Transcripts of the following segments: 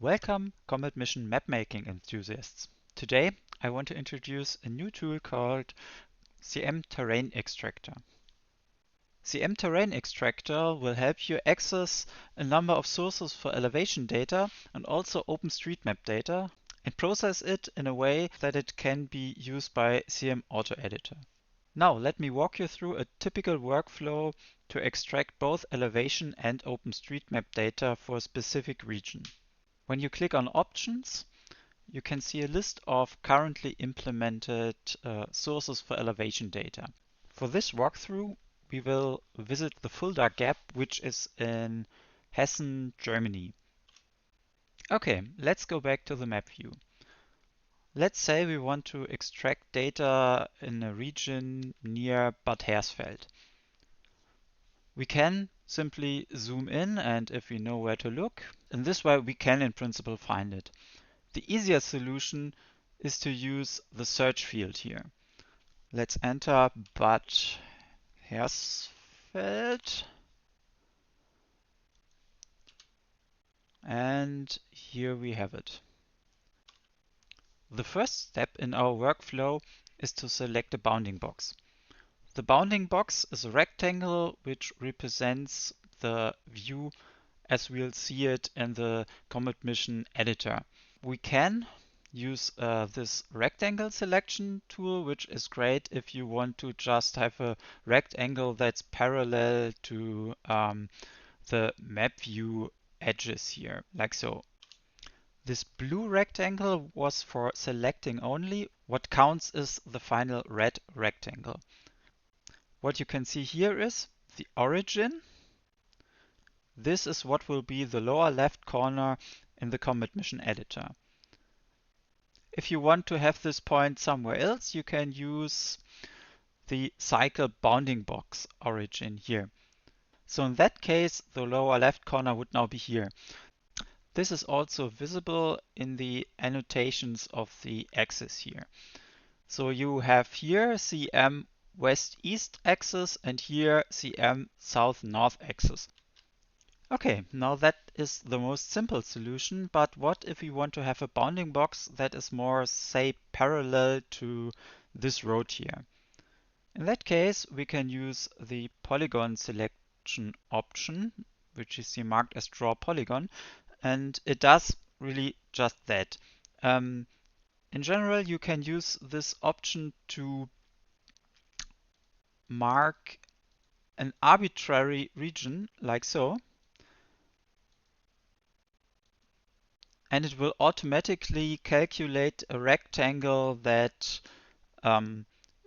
Welcome, Comet Mission mapmaking enthusiasts. Today I want to introduce a new tool called CMTerrainExtractor. CMTerrainExtractor will help you access a number of sources for elevation data and also OpenStreetMap data and process it in a way that it can be used by CMAutoEditor. Now let me walk you through a typical workflow to extract both elevation and OpenStreetMap data for a specific region. When you click on Options, you can see a list of currently implemented sources for elevation data. For this walkthrough, we will visit the Fulda Gap, which is in Hessen, Germany. Okay, let's go back to the map view. Let's say we want to extract data in a region near Bad Hersfeld. We can simply zoom in, and if we know where to look, in this way we can in principle find it. The easier solution is to use the search field here. Let's enter Bad Hersfeld. And here we have it. The first step in our workflow is to select a bounding box. The bounding box is a rectangle which represents the view as we'll see it in the Comet Mission editor. We can use this rectangle selection tool, which is great if you want to just have a rectangle that's parallel to the map view edges here, like so. This blue rectangle was for selecting only. What counts is the final red rectangle. What you can see here is the origin. This is what will be the lower left corner in the Comet Mission editor. If you want to have this point somewhere else, you can use the cycle bounding box origin here. So in that case, the lower left corner would now be here. This is also visible in the annotations of the axis here. So you have here CM west-east axis and here CM south-north axis. Okay, now that is the most simple solution, but what if we want to have a bounding box that is more, say, parallel to this road here? In that case, we can use the polygon selection option, which is here marked as draw polygon, and it does really just that. In general, you can use this option to mark an arbitrary region, like so, and it will automatically calculate a rectangle that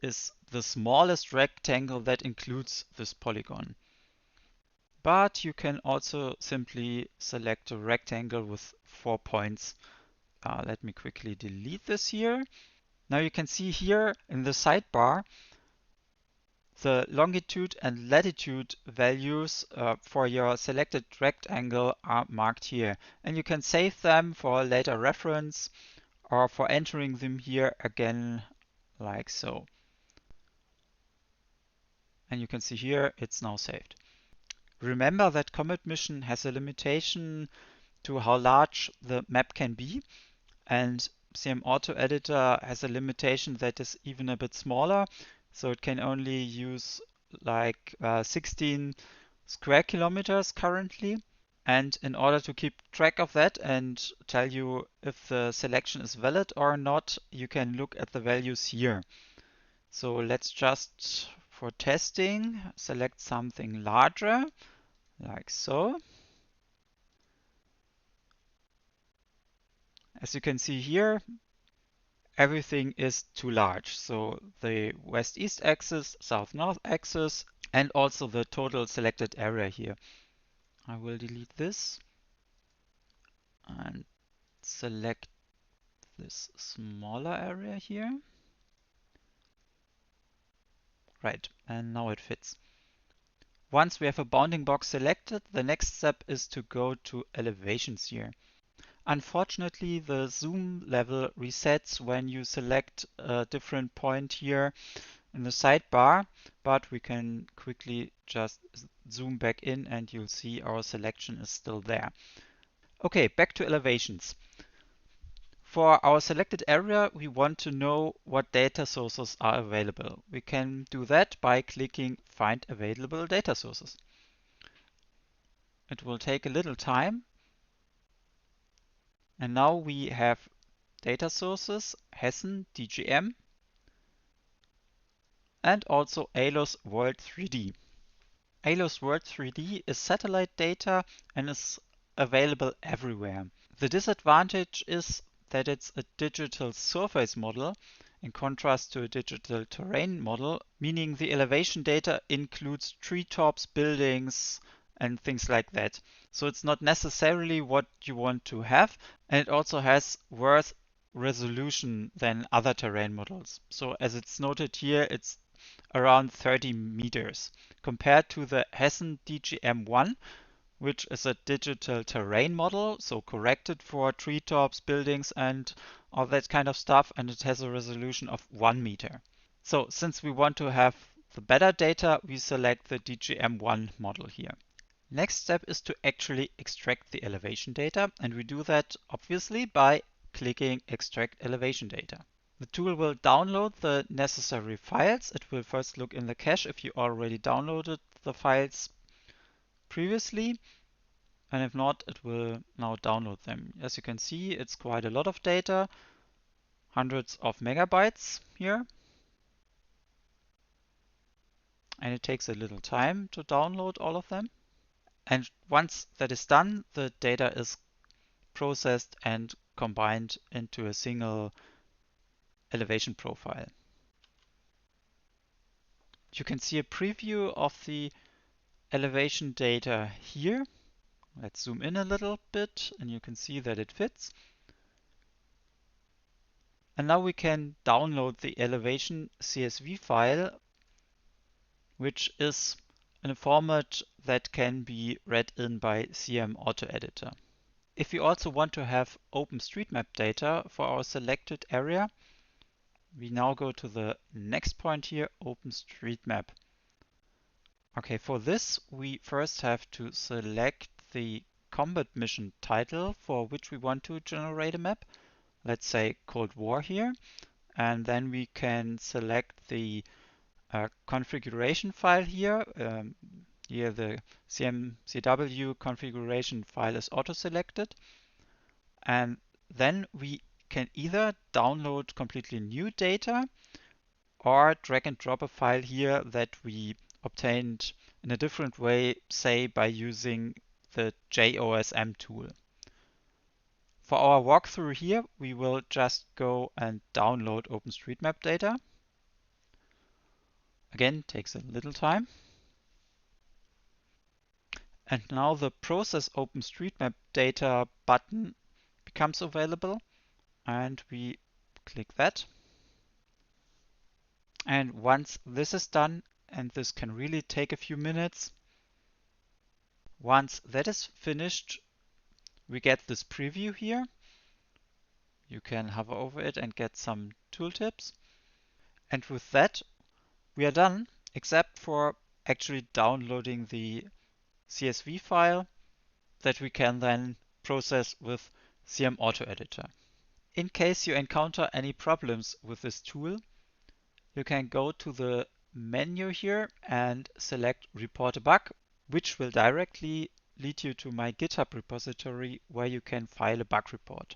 is the smallest rectangle that includes this polygon. But you can also simply select a rectangle with 4 points. Let me quickly delete this here. Now you can see here in the sidebar the longitude and latitude values for your selected rectangle are marked here. And you can save them for later reference or for entering them here again, like so. And you can see here it's now saved. Remember that Comet Mission has a limitation to how large the map can be, and CMAutoEditor has a limitation that is even a bit smaller, so it can only use like 16 square kilometers currently. And in order to keep track of that and tell you if the selection is valid or not, you can look at the values here. So let's just, for testing, select something larger, like so. As you can see here, everything is too large. So the west-east axis, south-north axis, and also the total selected area here. I will delete this and select this smaller area here. Right, and now it fits. Once we have a bounding box selected, the next step is to go to elevations here. Unfortunately, the zoom level resets when you select a different point here in the sidebar, but we can quickly just zoom back in and you'll see our selection is still there. Okay, back to elevations. For our selected area, we want to know what data sources are available. We can do that by clicking Find Available Data Sources. It will take a little time. And now we have data sources, Hessen, DGM, and also ALOS World 3D. ALOS World 3D is satellite data and is available everywhere. The disadvantage is that it's a digital surface model in contrast to a digital terrain model, meaning the elevation data includes treetops, buildings, and things like that. So it's not necessarily what you want to have, and it also has worse resolution than other terrain models. So as it's noted here, it's around 30 meters compared to the Hessen DGM1, which is a digital terrain model, so corrected for treetops, buildings, and all that kind of stuff, and it has a resolution of 1 meter. So since we want to have the better data, we select the DGM1 model here. Next step is to actually extract the elevation data, and we do that obviously by clicking Extract Elevation Data. The tool will download the necessary files. It will first look in the cache if you already downloaded the files previously, and if not, it will now download them. As you can see, it's quite a lot of data, hundreds of megabytes here, and it takes a little time to download all of them. And once that is done, the data is processed and combined into a single elevation profile. You can see a preview of the elevation data here. Let's zoom in a little bit and you can see that it fits. And now we can download the elevation CSV file, which is in a format that can be read in by CMAutoEditor. If we also want to have OpenStreetMap data for our selected area, we now go to the next point here, OpenStreetMap. Okay, for this, we first have to select the combat mission title for which we want to generate a map. Let's say Cold War here. And then we can select the configuration file here. Here the CMCW configuration file is auto-selected. And then we can either download completely new data or drag and drop a file here that we obtained in a different way, say by using the JOSM tool. For our walkthrough here, we will just go and download OpenStreetMap data. Again, takes a little time. And now the Process OpenStreetMap Data button becomes available, and we click that. And once this is done, and this can really take a few minutes, once that is finished, we get this preview here. You can hover over it and get some tooltips. And with that, we are done, except for actually downloading the CSV file that we can then process with CMAutoEditor. In case you encounter any problems with this tool, you can go to the menu here and select Report a Bug, which will directly lead you to my GitHub repository where you can file a bug report.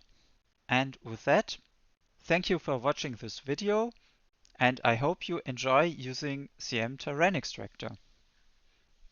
And with that, thank you for watching this video, and I hope you enjoy using CMTerrainExtractor.